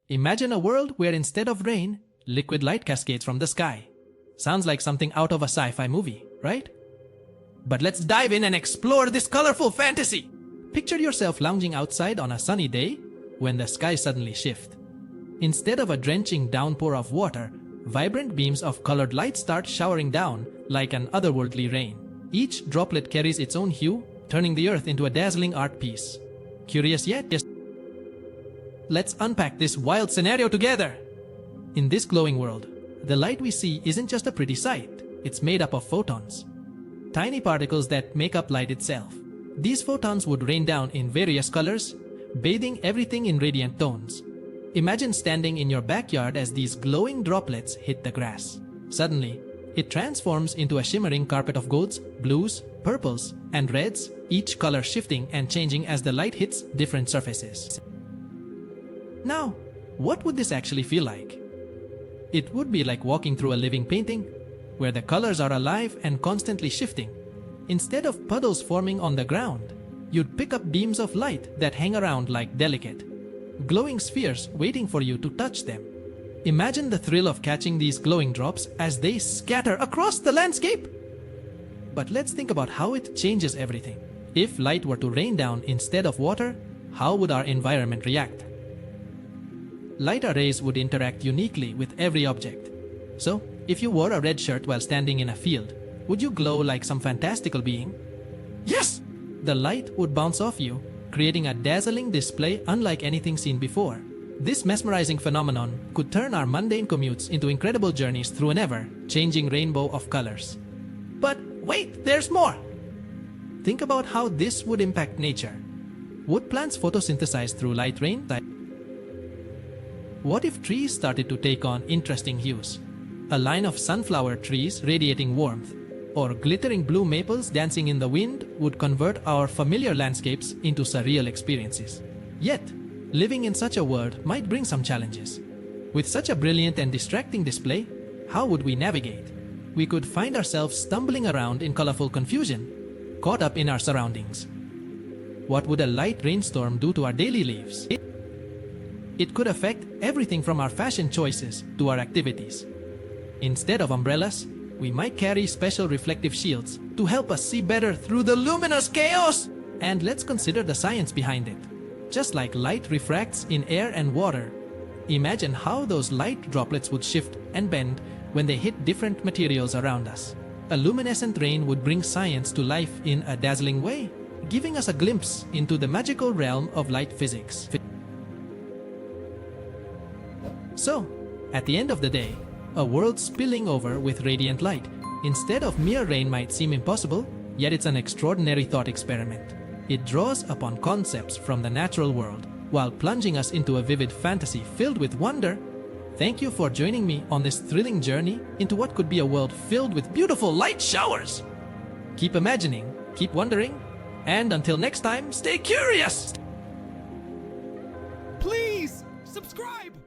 Imagine a world where instead of rain, liquid light cascades from the sky. Sounds like something out of a sci-fi movie, right? But let's dive in and explore this colorful fantasy! Picture yourself lounging outside on a sunny day when the sky suddenly shifts. Instead of a drenching downpour of water, vibrant beams of colored light start showering down like an otherworldly rain. Each droplet carries its own hue, turning the earth into a dazzling art piece. Curious yet? Let's unpack this wild scenario together! In this glowing world, the light we see isn't just a pretty sight, it's made up of photons. Tiny particles that make up light itself. These photons would rain down in various colors, bathing everything in radiant tones. Imagine standing in your backyard as these glowing droplets hit the grass. Suddenly, it transforms into a shimmering carpet of golds, blues, purples, and reds, each color shifting and changing as the light hits different surfaces. Now, what would this actually feel like? It would be like walking through a living painting, where the colors are alive and constantly shifting. Instead of puddles forming on the ground, you'd pick up beams of light that hang around like delicate, glowing spheres waiting for you to touch them. Imagine the thrill of catching these glowing drops as they scatter across the landscape! But let's think about how it changes everything. If light were to rain down instead of water, how would our environment react? Light arrays would interact uniquely with every object. So, if you wore a red shirt while standing in a field, would you glow like some fantastical being? Yes! The light would bounce off you, creating a dazzling display unlike anything seen before. This mesmerizing phenomenon could turn our mundane commutes into incredible journeys through an ever-changing rainbow of colors. But wait, there's more! Think about how this would impact nature. Would plants photosynthesize through light rain? What if trees started to take on interesting hues? A line of sunflower trees radiating warmth, or glittering blue maples dancing in the wind would convert our familiar landscapes into surreal experiences. Yet, living in such a world might bring some challenges. With such a brilliant and distracting display, how would we navigate? We could find ourselves stumbling around in colorful confusion, caught up in our surroundings. What would a light rainstorm do to our daily lives? It could affect everything from our fashion choices to our activities. Instead of umbrellas, we might carry special reflective shields to help us see better through the luminous chaos! And let's consider the science behind it. Just like light refracts in air and water, imagine how those light droplets would shift and bend when they hit different materials around us. A luminescent rain would bring science to life in a dazzling way, giving us a glimpse into the magical realm of light physics. So, at the end of the day, a world spilling over with radiant light instead of mere rain might seem impossible, yet it's an extraordinary thought experiment. It draws upon concepts from the natural world while plunging us into a vivid fantasy filled with wonder. Thank you for joining me on this thrilling journey into what could be a world filled with beautiful light showers. Keep imagining, keep wondering, and until next time, stay curious! Please, subscribe!